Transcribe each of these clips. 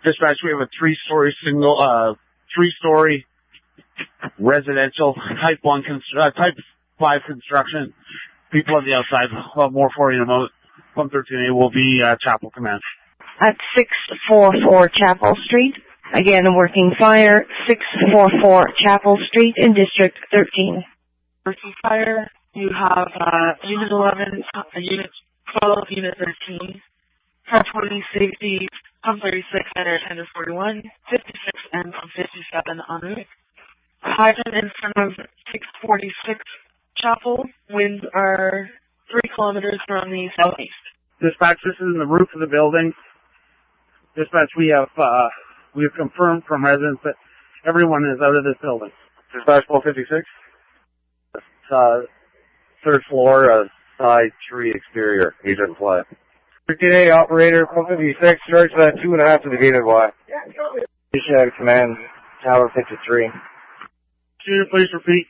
Dispatch, we have a three-story residential type 5 construction. People on the outside, more for you in a moment. 113A will be Chaple Command. At 644 Chaple Street. Again, a working fire, 644 Chaple Street in District 13. Working fire, you have Unit 11, Unit 12, Unit 13, Car 20, Safety, Pump 36, Tender 41, 56, and Pump 57 en route. Hydrant in front of 646 Chaple. Winds are 3 kilometers from the southeast. Dispatch, this is in the roof of the building. Dispatch, we have confirmed from residents that everyone is out of this building. Dispatch 1256. Third floor, side 3 exterior. Agent fly. 13A operator 156. Starts at 2.5 to the gated Y. Station command tower 53. Student, please repeat.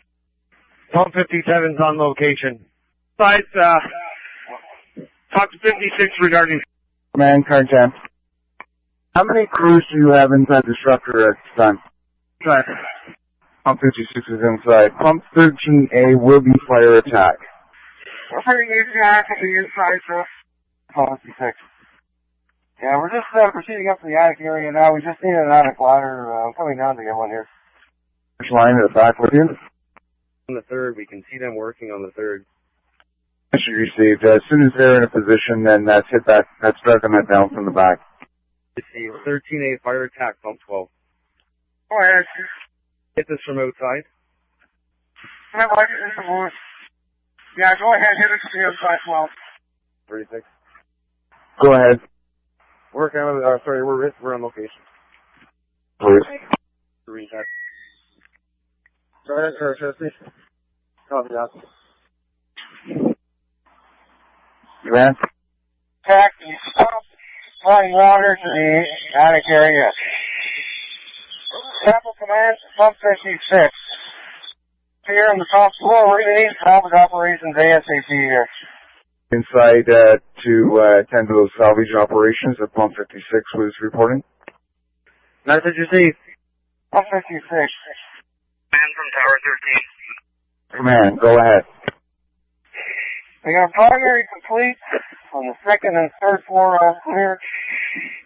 Pump 57's on location. Sides, talk to 56 regarding Command car 10. How many crews do you have inside the structure at this time? Sorry. Pump 56 is inside. Pump 13A will be fire attack. We're putting attack at the inside, sir. Pump 56. Yeah, we're just proceeding up to the attic area now. We just need an attic ladder. I'm coming down to get one here. Which line at the back with you? On the third. We can see them working on the third. Message received. As soon as they're in a position, then that's dragging that down from the back. Let's see. 13A fire attack, pump 12. Go ahead. Hit this from outside. Yeah, go ahead. Hit it from the outside 12. 36. Go ahead. We're on location. Please. Rehab. Go ahead, sir. Copy that. You ran? Attack, stop, flying water to the attic area. Chaple Command, Pump 56. Here on the top floor, we're going to need salvage operations ASAP here. Inside to attend to those salvage operations that Pump 56 was reporting. Message received. Pump 56. Command from Tower 13. Command, go ahead. We got primary complete on the second and third floor all clear.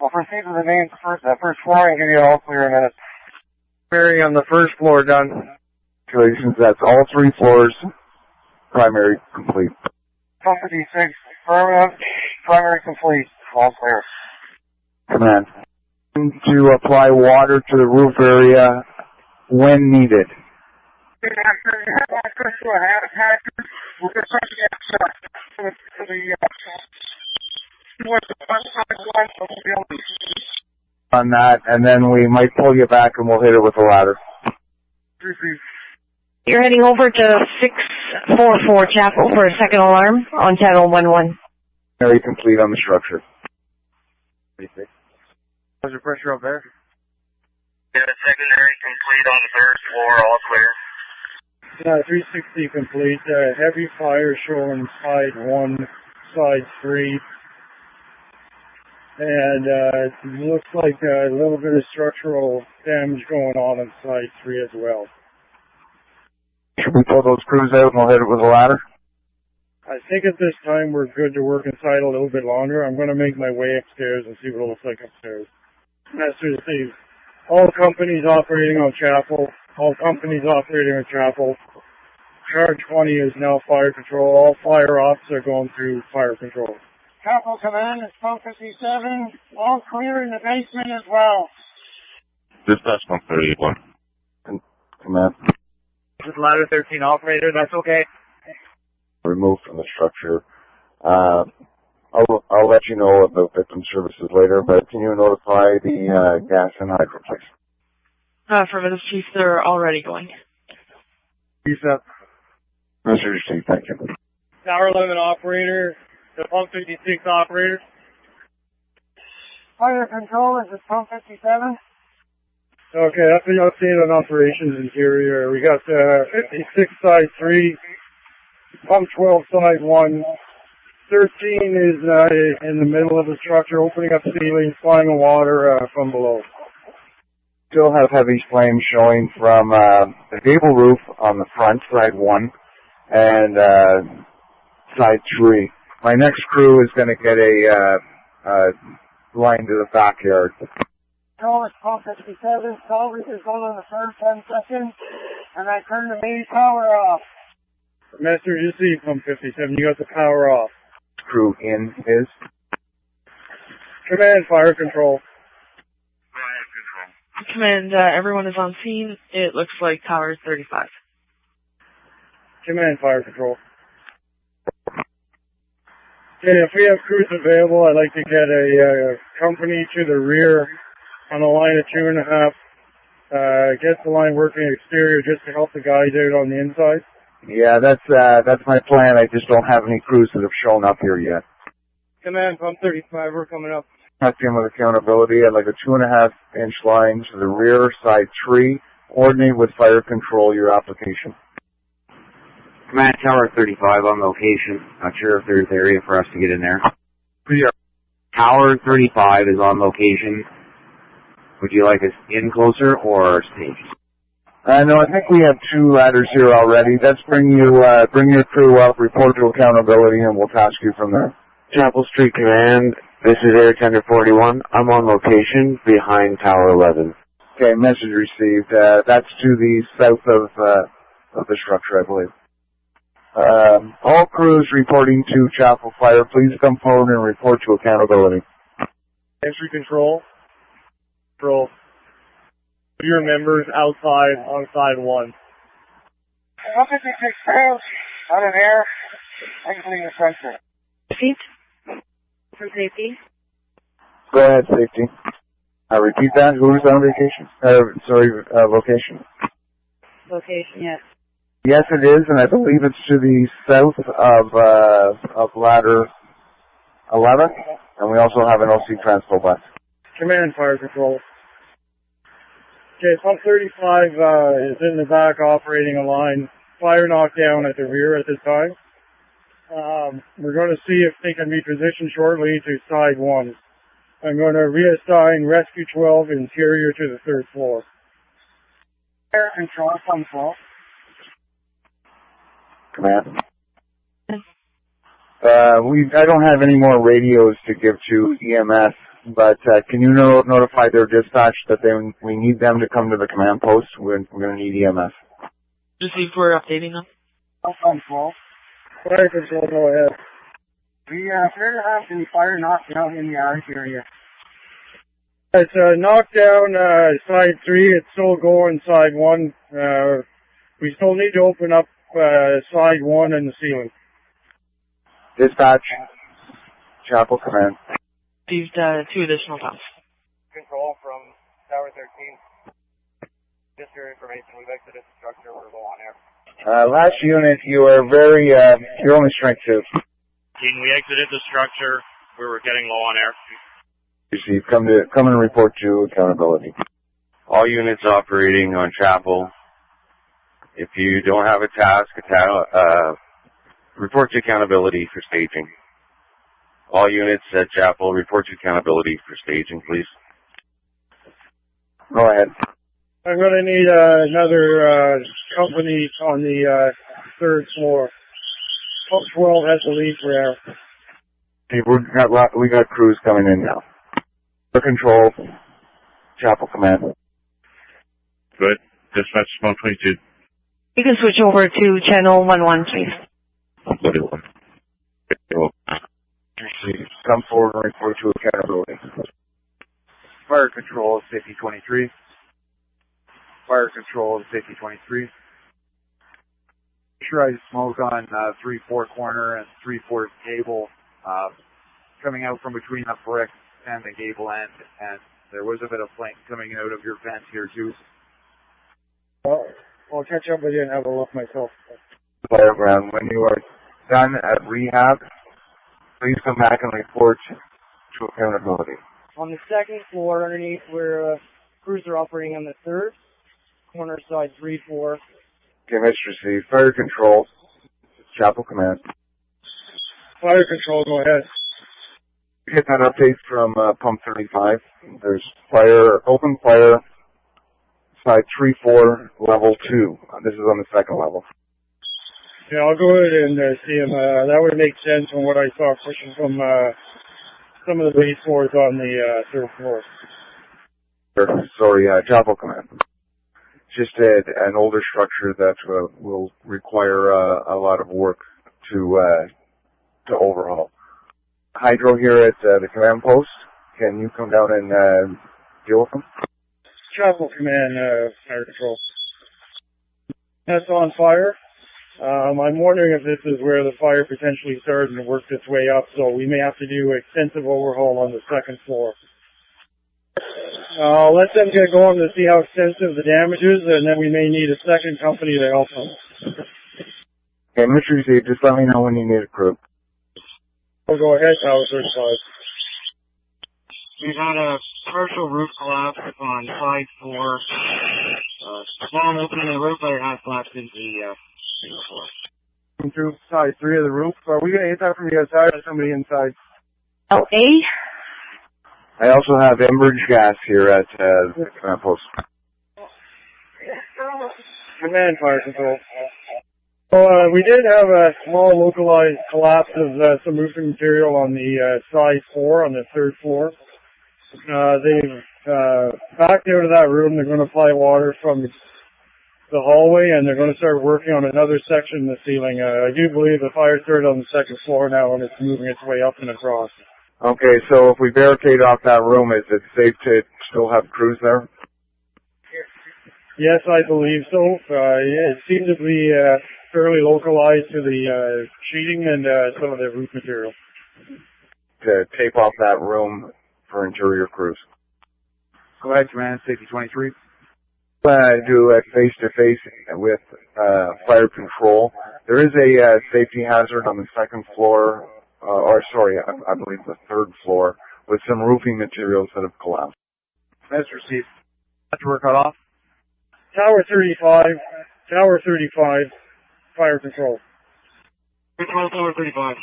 We'll proceed to the main first floor and give you an all clear in a minute. Primary on the first floor done. Congratulations, that's all 3 floors. Primary complete. Pump 56, affirmative, primary complete, all clear. Command. To apply water to the roof area when needed. We're just trying to get to the on that, and then we might pull you back and we'll hit it with a ladder. You're heading over to 644 Chaple for a second alarm on channel 11. Very complete on the structure. How's your pressure up there? Yeah, secondary complete on the third floor, all clear. 360 complete. Heavy fire showing side 1, side 3. And it looks like a little bit of structural damage going on side 3 as well. Should we pull those crews out and we'll hit it with a ladder? I think at this time we're good to work inside a little bit longer. I'm going to make my way upstairs and see what it looks like upstairs. Message received. All companies operating on Chaple. All companies operating on Chaple. Charge 20 is now fire control. All fire ops are going through fire control. Chaple Command is Pump 57, all clear in the basement as well. Dispatch Pump 31. Command. This is ladder 13 operator, that's okay. Removed from the structure. I'll let you know about victim services later, but can you notify the gas and hydro, please? Affirmative, Chief, they're already going. Peace up. Message received, thank you. Tower 11 operator, the Pump 56 operator. Fire control is Pump 57. Okay, that's the update on operations interior. We got 56 side 3, Pump 12 side 1, 13 is in the middle of the structure, opening up ceilings, flying the water from below. Still have heavy flames showing from the gable roof on the front, side 1, and side 3. My next crew is going to get a line to the backyard. Call is call 57, call is on in the first 10 seconds, and I turn the main power off. Master, you see pump 57, you got the power off. Crew in is? Command, fire control. Command, everyone is on scene. It looks like tower 35. Command, fire control. Okay, if we have crews available, I'd like to get a company to the rear on a line of 2.5. Get the line working exterior just to help the guys out on the inside. Yeah, that's my plan. I just don't have any crews that have shown up here yet. Command, pump 35, we're coming up. Check in with accountability. I'd like a 2.5-inch line to the rear, side 3. Coordinate with fire control your application. Command Tower 35 on location. Not sure if there's area for us to get in there. Tower 35 is on location. Would you like us in closer or staged? No, I think we have 2 ladders here already. Let's bring your crew up, report to accountability, and we'll task you from there. Chapel Street Command, this is Air Tender 41. I'm on location behind Tower 11. Okay, message received. That's to the south of the structure, I believe. All crews reporting to Chaple Fire, please come forward and report to accountability. Entry control. Control. Your members outside on side 1. 156 pounds out of air, exiting the sensor. Seat for safety. Go ahead, safety. Repeat that. Who's on vacation? Location. Location, yes. Yes, it is, and I believe it's to the south of ladder 11, and we also have an OC transpo bus. Command, fire control. Okay, pump 35 is in the back operating a line. Fire knockdown at the rear at this time. We're going to see if they can be positioned shortly to side 1. I'm going to reassign Rescue 12 interior to the 3rd floor. Air control, pump 12. Command. I don't have any more radios to give to EMS, but can you notify their dispatch that we need them to come to the command post? We're going to need EMS. Received, we're updating them. Pump 12. Fire control, go ahead. We appear to have the fire knockdown in the attic area. It's knockdown side 3. It's still going side 1. We still need to open up side 1 and the ceiling. Dispatch. Chapel command. Received 2 additional times. Control from Tower 13. Just your information, we've exited the structure, we're low on air. Last unit, you are you're only strength 2. We exited the structure, we were getting low on air. You come and report to accountability. All units operating on Chapel. If you don't have a task, report to accountability for staging. All units at Chapel, report to accountability for staging, please. Go ahead. I'm going to need another company on the 3rd floor. Pump 12 has the lead for air. Okay, we got crews coming in now. For control, Chapel command. Good. Dispatch 122. You can switch over to channel 11, please. Come forward and report to accountability. Fire control is 5023. Fire control is 5023. Pressurized smoke on 3-4 corner and 3-4 gable coming out from between the brick and the gable end, and there was a bit of flame coming out of your vent here too. I'll catch up with you and have a look myself. Fireground, when you are done at rehab, please come back and report to accountability. On the 2nd floor, underneath where crews are operating on the 3rd, corner side 3-4. Okay, message received. Fire control, Chapel command. Fire control, go ahead. Get that update from pump 35. There's open fire, side 3-4, level 2. This is on the second level. Yeah, I'll go ahead and see him. That would make sense from what I saw pushing from some of the base floors on the third floor. Sorry, Chaple Command. Just an older structure that will require a lot of work to overhaul. Hydro here at the command post. Can you come down and deal with them? Chaple Command, fire control. That's on fire. I'm wondering if this is where the fire potentially started and worked its way up, so we may have to do extensive overhaul on the second floor. I'll let them get going to see how extensive the damage is, and then we may need a second company to help them. Okay, Mr. Z, just let me know when you need a crew. I'll go ahead, Tower 35. We've had a partial roof collapse on side 4. Small opening in the roof, but it has collapsed into the floor. Through side 3 of the roof. Are we going to hit that from the outside or somebody inside? LA? I also have Enbridge gas here at the command post. Command fire control. We did have a small localized collapse of some roofing material on the side 4 on the third floor. They've backed out of that room. They're going to apply water from the hallway, and they're going to start working on another section of the ceiling. I do believe the fire started on the second floor now, and it's moving its way up and across. Okay, so if we barricade off that room, is it safe to still have crews there? Yes, I believe so. It seems to be fairly localized to the sheeting and some of the roof material. To tape off that room for interior crews. Go ahead, Command, Safety 23. Do a face-to-face with fire control. There is a safety hazard on the second floor, I believe the third floor, with some roofing materials that have collapsed. That's received. After we're cut off. Tower 35, fire control. Tower 35.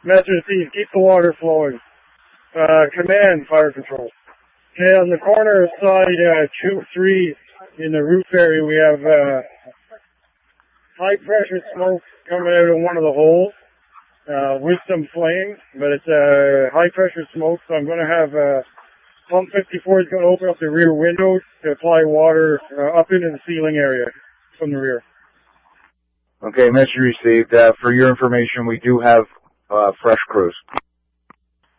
Master Steve, keep the water flowing. Command, fire control. Okay, on the corner side 2-3 in the roof area, we have high pressure smoke coming out of one of the holes with some flame, but it's high pressure smoke, so I'm going to have pump 54 is going to open up the rear windows to apply water up into the ceiling area from the rear. Okay, message received. For your information, we do have fresh crews.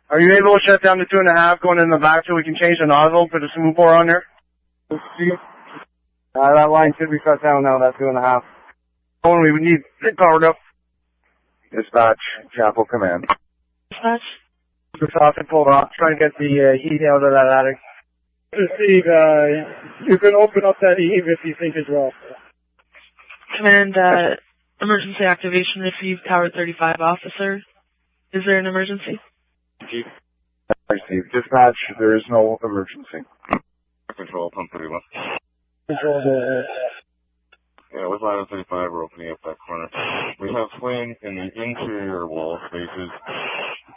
Are you able to shut down the 2.5 going in the back so we can change the nozzle, put a smooth bore on there? That line should be shut down now, that 2.5. Only we need it powered up. Dispatch, Chaple Command. Dispatch? It's off and pulled off. Trying to get the heat out of that attic. Steve, you can open up that eve if you think as well. Command, emergency activation received, Tower 35 officer. Is there an emergency? Received. Dispatch, there is no emergency. Control, pump 31. Control, go ahead. Yeah, with ladder 35, we're opening up that corner. We have flame in the interior wall spaces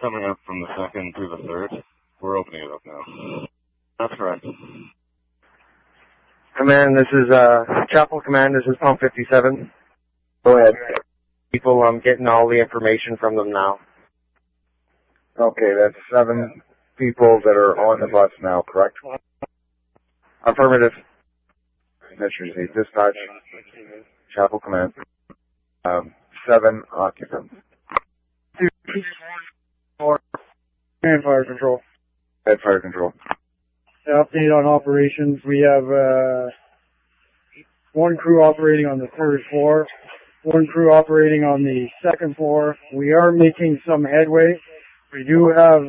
coming up from the second to the third. We're opening it up now. That's correct. Command, this is Chaple Command, this is pump 57. Go ahead. People, I'm getting all the information from them now. Okay, that's 7 people that are on the bus now, correct? Affirmative. Message dispatch, Chaple Command. 7 occupants. 4 and fire control. Head fire control. Update on operations. We have 1 crew operating on the third floor, 1 crew operating on the second floor. We are making some headway. We do have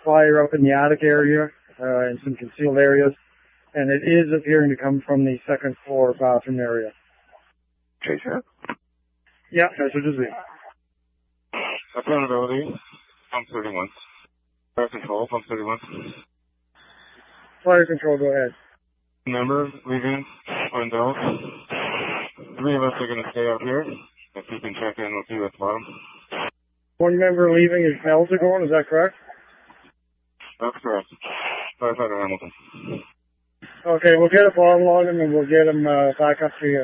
fire up in the attic area and some concealed areas, and it is appearing to come from the second floor bathroom area. Chase that? Yeah, that's what it is. Accountability, pump 31. Fire control, pump 31. Fire control, go ahead. Members, leaving, windows. 3 of us are going to stay out here. If you can check in with you at the bottom. One member leaving is bells are going, is that correct? That's correct. Firefighter Hamilton. Okay, we'll get a bomb on him and we'll get him back up to you.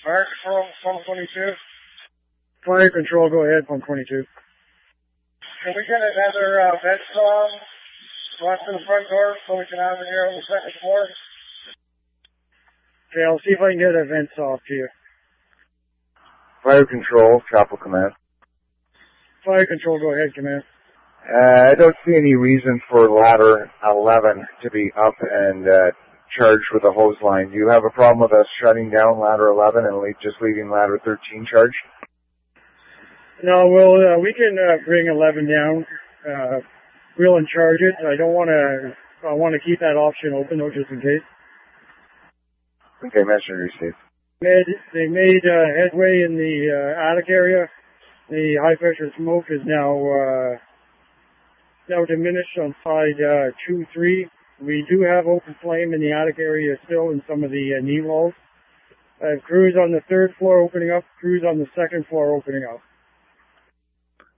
Fire control, pump 22. Fire control, go ahead, pump 22. Can we get another vent song left in the front door so we can have it here on the second floor? Okay, I'll see if I can get a vent off to you. Fire control, Chaple command. Fire control, go ahead, command. I don't see any reason for ladder 11 to be up and charged with a hose line. Do you have a problem with us shutting down ladder 11 and just leaving ladder 13 charged? No, we can bring 11 down. We'll uncharge it. I want to keep that option open, though, just in case. Okay, message received. They made headway in the attic area. The high pressure smoke is now diminished on side 2-3. We do have open flame in the attic area still in some of the knee walls. I have crews on the third floor opening up, crews on the second floor opening up.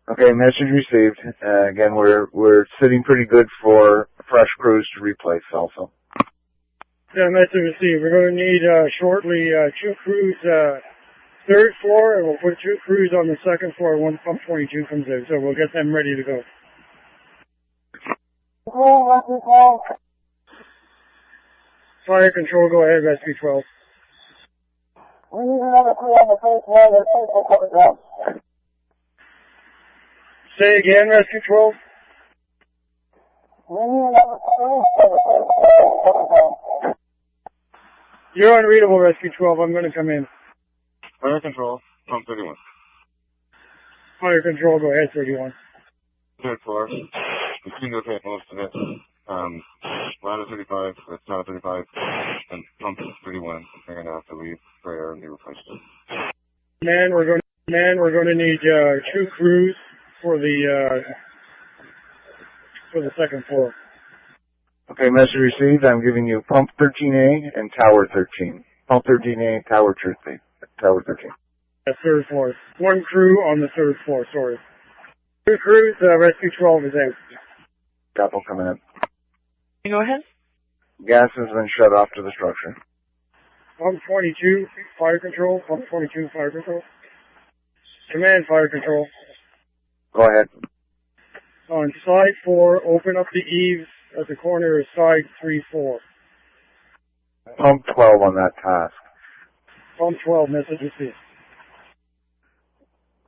Okay, message received. Again, we're sitting pretty good for fresh crews to replace also. Yeah, message received. We're going to need shortly 2 crews third floor, and we'll put 2 crews on the second floor once pump 22 comes in, so we'll get them ready to go. Fire control, go ahead, rescue 12. We need another crew on the first floor. There's people coming down. Say again, rescue 12. We need another crew on the first floor. You're unreadable, rescue 12. I'm going to come in. Fire control, pump 31. Fire control, go ahead, 31. Third floor. We can rotate most of it. Ladder 35, that's tower 35, and pump 31. We're going to have to leave for air and be replaced. Man, we're going to need 2 crews for the second floor. Okay, message received. I'm giving you pump 13A and tower 13. Pump 13A, tower 13. Tower 13. Third floor. 1 crew on the third floor, sorry. 2 crews, rescue 12 is out. Chaple coming in. Go ahead. Gas has been shut off to the structure. Pump 22, fire control. Pump 22, fire control. Command, fire control. Go ahead. On side 4, open up the eaves at the corner of side 3-4. Pump 12 on that task. Pump 12, message received.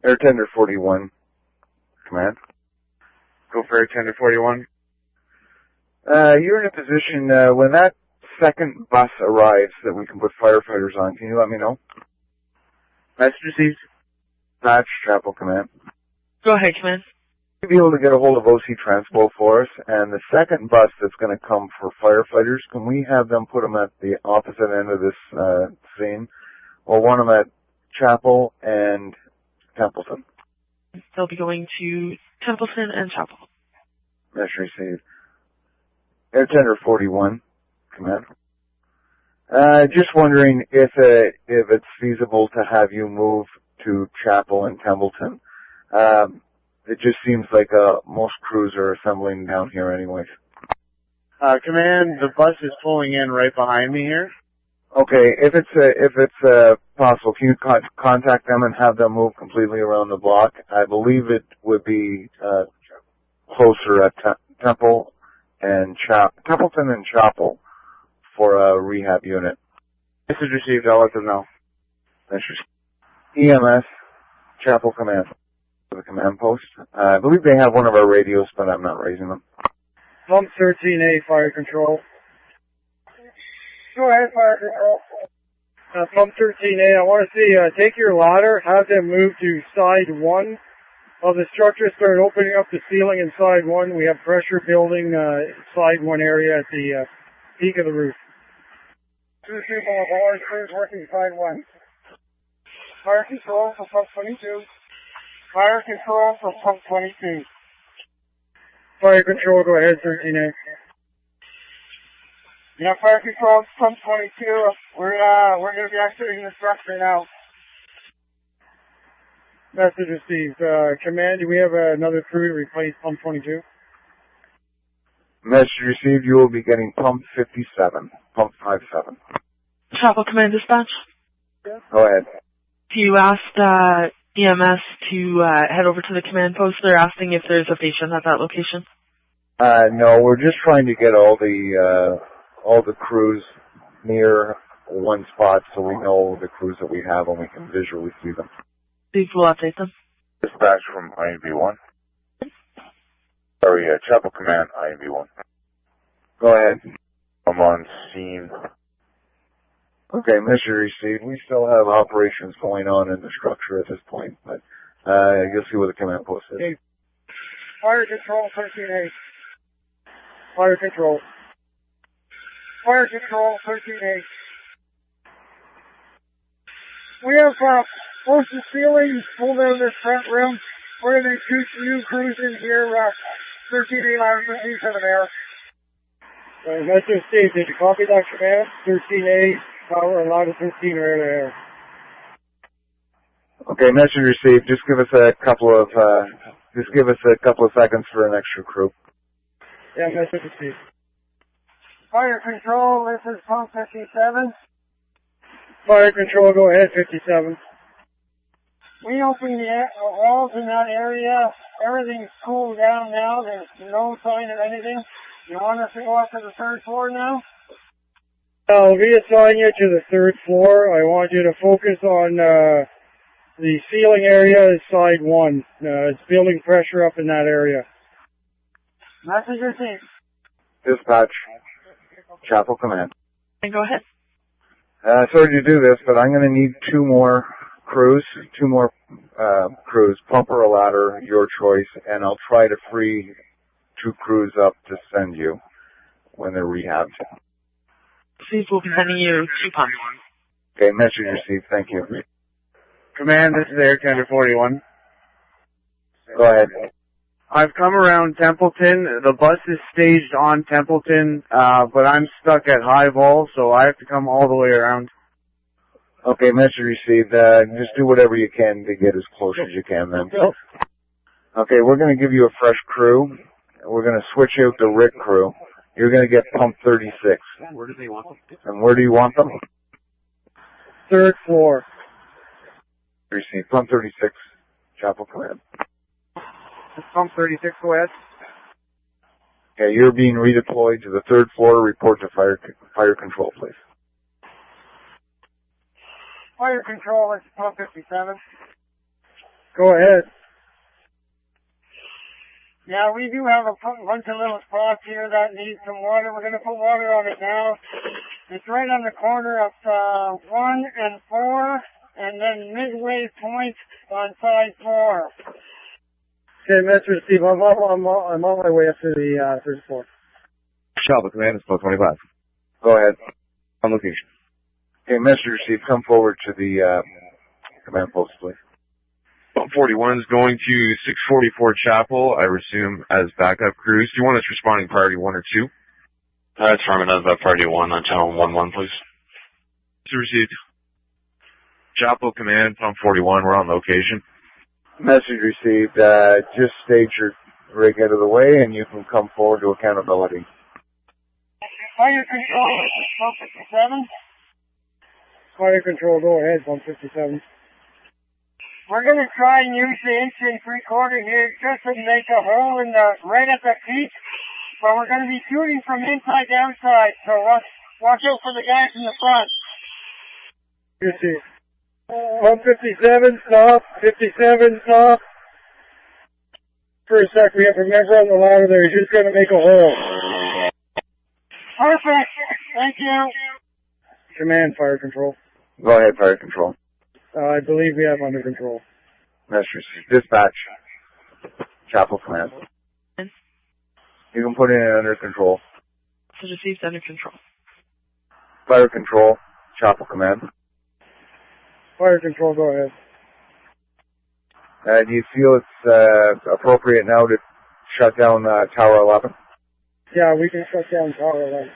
Air tender 41. Command. Go for Air tender 41. You're in a position, when that second bus arrives that we can put firefighters on, can you let me know? Message received. Patch, Chaple command. Go ahead, command. You'll be able to get a hold of OC Transpo for us, and the second bus that's going to come for firefighters, can we have them put them at the opposite end of this scene? Or want them at Chaple and Templeton? They'll be going to Templeton and Chaple. Message received. Air tender 41, command. Just wondering if it's feasible to have you move to Chaple and Templeton. It just seems like most crews are assembling down here anyways. Command, the bus is pulling in right behind me here. Okay, if it's possible, can you contact them and have them move completely around the block? I believe it would be closer at Templeton and Chaple for a rehab unit. Message received. I'll let them know. EMS, Chaple command. The command post. I believe they have one of our radios, but I'm not raising them. Pump 13A, fire control. Go ahead, fire control. Pump 13A, I want to see, take your ladder, have them move to side 1 of the structure, start opening up the ceiling in side 1. We have pressure building side 1 area at the peak of the roof. 2 people with all crews working side 1. Fire control for pump 22. Fire control for pump 22. Fire control, go ahead, 13A. Yeah, fire control, pump 22. We're going to be exiting the structure now. Message received. Command, do we have another crew to replace pump 22? Message received, you will be getting pump 57, pump 57. Chaple Command Dispatch. Go ahead. You asked EMS to head over to the command post. They're asking if there's a patient at that location. No, we're just trying to get all the crews near one spot so we know the crews that we have and we can visually see them. Please will update them. Dispatch from INV1. Sorry, Chaple Command, INV1. Go ahead. I'm on scene. Okay, mission received. We still have operations going on in the structure at this point, but you'll see what the command post is. Okay. Fire control 13A. Fire control. Fire control 13A. We have most of the ceilings pulled out of this front room. We're going to shoot new crews in here. 13A line needs have an air. Message Steve, did you copy that command? 13A, power allowed to 13 air to air. Okay, message received. Just give us a couple of seconds for an extra crew. Yeah, message received. Fire control, this is pump 57. Fire control, go ahead, 57. We opened the walls in that area. Everything's cooled down now. There's no sign of anything. You want us to go up to the third floor now? I'll reassign you to the third floor. I want you to focus on the ceiling area, side 1. It's building pressure up in that area. Message received. Dispatch. Chaple Command. And go ahead. Sorry to do this, but I'm going to need two more crews, pump or a ladder, your choice, and I'll try to free 2 crews up to send you when they're rehabbed. Please, we'll be sending you 2 pumps. Okay, message received. Thank you. Command, this is Air Tender 41. Go ahead. I've come around Templeton. The bus is staged on Templeton, but I'm stuck at High Vol, so I have to come all the way around. Okay, message received. Just do whatever you can to get as close as you can then. Okay, we're going to give you a fresh crew. We're going to switch out the Rick crew. You're going to get pump 36. Where do they want them? And where do you want them? Third floor. Received. Pump 36. Chaple Command. Pump 36, go ahead. Okay, you're being redeployed to the third floor. Report to fire control, please. Fire control, it's pump 57. Go ahead. Yeah, we do have a bunch of little spots here that need some water. We're going to put water on it now. It's right on the corner of 1 and 4, and then midway point on side 4. Okay, Mr. Steve, I'm on my way up to the third floor. Chaple Command, it's 25. Go ahead. On location. Okay, message received. Come forward to the command post, please. 41 is going to 644 Chaple, I assume, as backup crews. Do you want us responding priority 1 or 2? It's affirmative, priority 1 on channel 11, please. Received. Chaple Command, pump 41, we're on location. Message received. Just stage your rig out of the way and you can come forward to accountability. Fire control, pump 57. Fire control, go ahead, pump 57. We're going to try and use the 1 3/4 here just to make a hole in right at the peak, but we're going to be shooting from inside to outside, so watch out for the guys in the front. Good see. Pump 57, stop. 57, stop. For a sec, we have a member on the ladder there. He's just going to make a hole. Perfect. Thank you. Command, fire control. Go ahead, fire control. I believe we have under control. Message received. Dispatch. Chaple Command. You can put it in under control. So received under control. Fire control. Chaple Command. Fire control, go ahead. Do you feel it's appropriate now to shut down Tower 11? Yeah, we can shut down Tower 11.